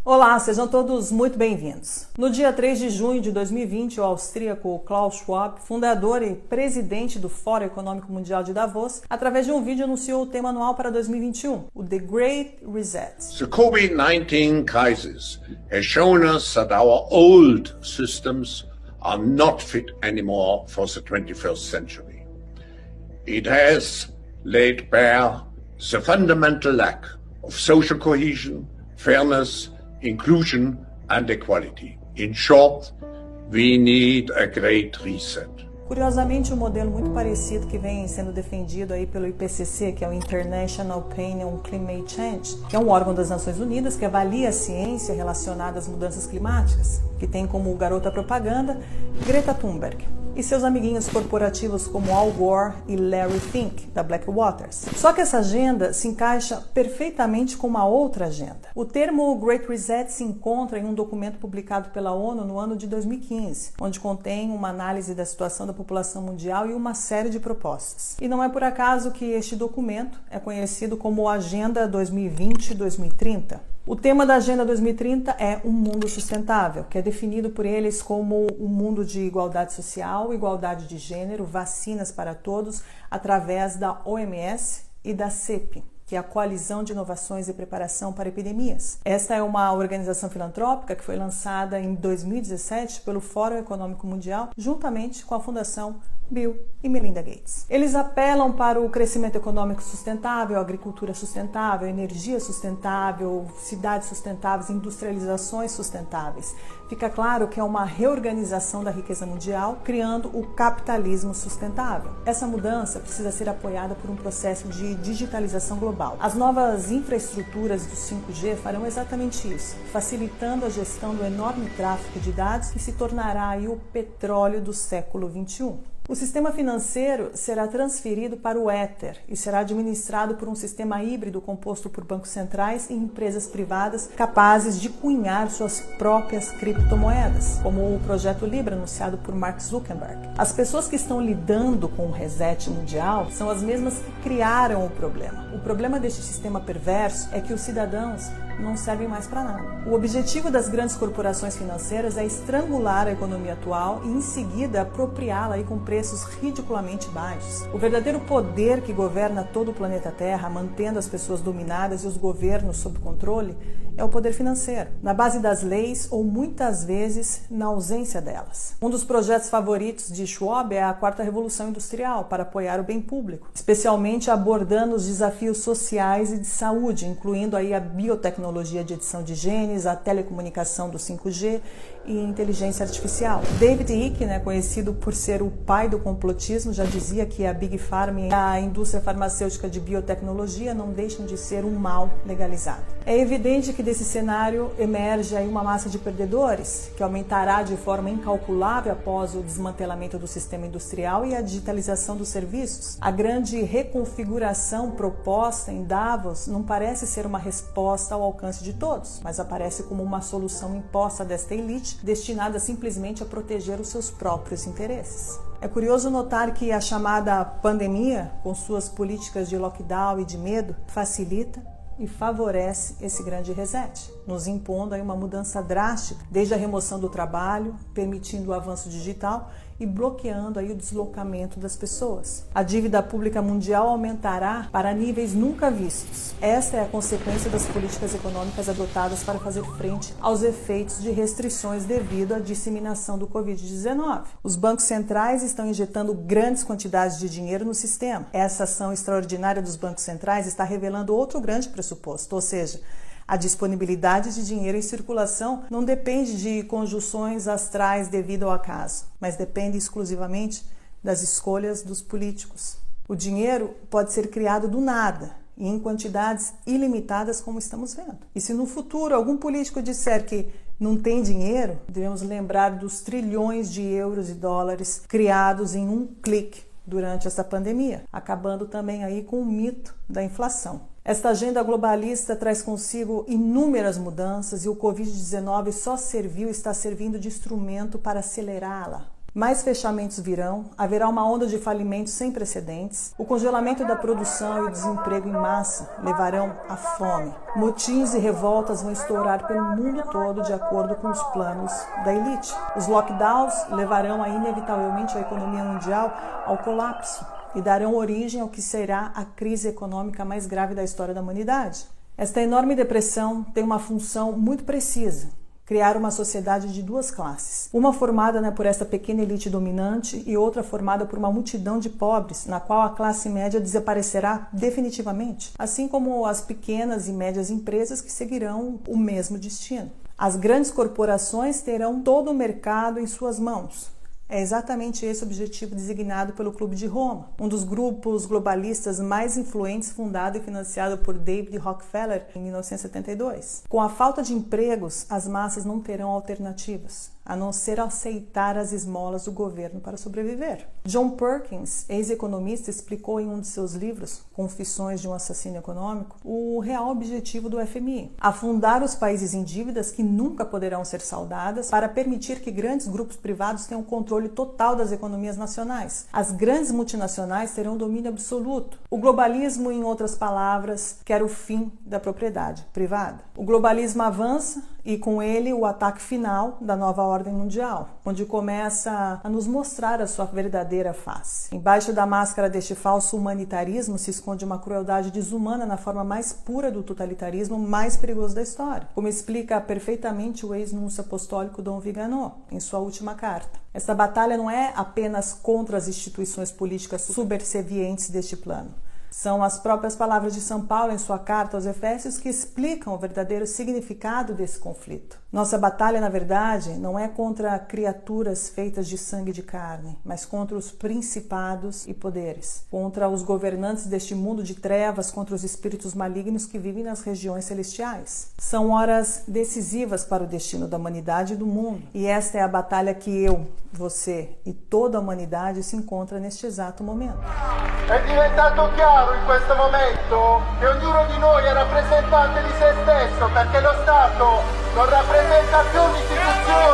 Olá, sejam todos muito bem-vindos. No dia 3 de junho de 2020, o austríaco Klaus Schwab, fundador e presidente do Fórum Econômico Mundial de Davos, através de um vídeo anunciou o tema anual para 2021, o The Great Reset. The COVID-19 crisis has shown us that our old systems are not fit anymore for the 21st century. It has laid bare the fundamental lack of social cohesion, fairness, inclusion and equality. In short, we need a great reset. Curiosamente, um modelo muito parecido que vem sendo defendido aí pelo IPCC, que é o International Panel on Climate Change, que é um órgão das Nações Unidas que avalia a ciência relacionada às mudanças climáticas, que tem como garota propaganda Greta Thunberg e seus amiguinhos corporativos como Al Gore e Larry Fink, da Blackwater. Só que essa agenda se encaixa perfeitamente com uma outra agenda. O termo Great Reset se encontra em um documento publicado pela ONU no ano de 2015, onde contém uma análise da situação da população mundial e uma série de propostas. E não é por acaso que este documento é conhecido como Agenda 2020-2030. O tema da Agenda 2030 é um mundo sustentável, que é definido por eles como um mundo de igualdade social, igualdade de gênero, vacinas para todos, através da OMS e da CEP, que é a Coalizão de Inovações e Preparação para Epidemias. Esta é uma organização filantrópica que foi lançada em 2017 pelo Fórum Econômico Mundial, juntamente com a Fundação Bill e Melinda Gates. Eles apelam para o crescimento econômico sustentável, agricultura sustentável, energia sustentável, cidades sustentáveis, industrializações sustentáveis. Fica claro que é uma reorganização da riqueza mundial, criando o capitalismo sustentável. Essa mudança precisa ser apoiada por um processo de digitalização global. As novas infraestruturas do 5G farão exatamente isso, facilitando a gestão do enorme tráfego de dados que se tornará aí o petróleo do século XXI. O sistema financeiro será transferido para o Ether e será administrado por um sistema híbrido composto por bancos centrais e empresas privadas capazes de cunhar suas próprias criptomoedas, como o projeto Libra anunciado por Mark Zuckerberg. As pessoas que estão lidando com o reset mundial são as mesmas que criaram o problema. O problema deste sistema perverso é que os cidadãos não servem mais para nada. O objetivo das grandes corporações financeiras é estrangular a economia atual e, em seguida, apropriá-la aí com preços ridiculamente baixos. O verdadeiro poder que governa todo o planeta Terra, mantendo as pessoas dominadas e os governos sob controle, é o poder financeiro, na base das leis ou muitas vezes na ausência delas. Um dos projetos favoritos de Schwab é a Quarta Revolução Industrial para apoiar o bem público, especialmente abordando os desafios sociais e de saúde, incluindo aí a biotecnologia de edição de genes, a telecomunicação do 5G e inteligência artificial. David Icke, conhecido por ser o pai do complotismo, já dizia que a Big Pharma e a indústria farmacêutica de biotecnologia não deixam de ser um mal legalizado. É evidente que desse cenário emerge aí uma massa de perdedores, que aumentará de forma incalculável após o desmantelamento do sistema industrial e a digitalização dos serviços. A grande reconfiguração proposta em Davos não parece ser uma resposta ao alcance de todos, mas aparece como uma solução imposta desta elite, destinada simplesmente a proteger os seus próprios interesses. É curioso notar que a chamada pandemia, com suas políticas de lockdown e de medo, facilita e favorece esse grande reset, nos impondo aí uma mudança drástica, desde a remoção do trabalho, permitindo o avanço digital e bloqueando aí o deslocamento das pessoas. A dívida pública mundial aumentará para níveis nunca vistos. Esta é a consequência das políticas econômicas adotadas para fazer frente aos efeitos de restrições devido à disseminação do Covid-19. Os bancos centrais estão injetando grandes quantidades de dinheiro no sistema. Essa ação extraordinária dos bancos centrais está revelando outro grande pressuposto, ou seja, a disponibilidade de dinheiro em circulação não depende de conjunções astrais devido ao acaso, mas depende exclusivamente das escolhas dos políticos. O dinheiro pode ser criado do nada e em quantidades ilimitadas, como estamos vendo. E se no futuro algum político disser que não tem dinheiro, devemos lembrar dos trilhões de euros e dólares criados em um clique durante essa pandemia, acabando também aí com o mito da inflação. Esta agenda globalista traz consigo inúmeras mudanças e o Covid-19 só serviu e está servindo de instrumento para acelerá-la. Mais fechamentos virão, haverá uma onda de falimentos sem precedentes, o congelamento da produção e o desemprego em massa levarão à fome. Motins e revoltas vão estourar pelo mundo todo de acordo com os planos da elite. Os lockdowns levarão inevitavelmente a economia mundial ao colapso e darão origem ao que será a crise econômica mais grave da história da humanidade. Esta enorme depressão tem uma função muito precisa: criar uma sociedade de duas classes. Uma formada por esta pequena elite dominante e outra formada por uma multidão de pobres, na qual a classe média desaparecerá definitivamente, assim como as pequenas e médias empresas que seguirão o mesmo destino. As grandes corporações terão todo o mercado em suas mãos. É exatamente esse o objetivo designado pelo Clube de Roma, um dos grupos globalistas mais influentes, fundado e financiado por David Rockefeller em 1972. Com a falta de empregos, as massas não terão alternativas, a não ser aceitar as esmolas do governo para sobreviver. John Perkins, ex-economista, explicou em um de seus livros, Confissões de um Assassino Econômico, o real objetivo do FMI: afundar os países em dívidas que nunca poderão ser saldadas para permitir que grandes grupos privados tenham controle total das economias nacionais. As grandes multinacionais terão domínio absoluto. O globalismo, em outras palavras, quer o fim da propriedade privada. O globalismo avança e com ele o ataque final da nova ordem mundial, onde começa a nos mostrar a sua verdadeira face. Embaixo da máscara deste falso humanitarismo se esconde uma crueldade desumana na forma mais pura do totalitarismo mais perigoso da história, como explica perfeitamente o ex-núncio apostólico Dom Vigano em sua última carta. Esta batalha não é apenas contra as instituições políticas subservientes deste plano. São as próprias palavras de São Paulo em sua carta aos Efésios que explicam o verdadeiro significado desse conflito. Nossa batalha, na verdade, não é contra criaturas feitas de sangue e de carne, mas contra os principados e poderes, contra os governantes deste mundo de trevas, contra os espíritos malignos que vivem nas regiões celestiais. São horas decisivas para o destino da humanidade e do mundo, e esta é a batalha que eu, você e toda a humanidade se encontra neste exato momento. È diventato chiaro in questo momento che ognuno di noi è rappresentante di se stesso, perché lo Stato non rappresenta più un'istituzione.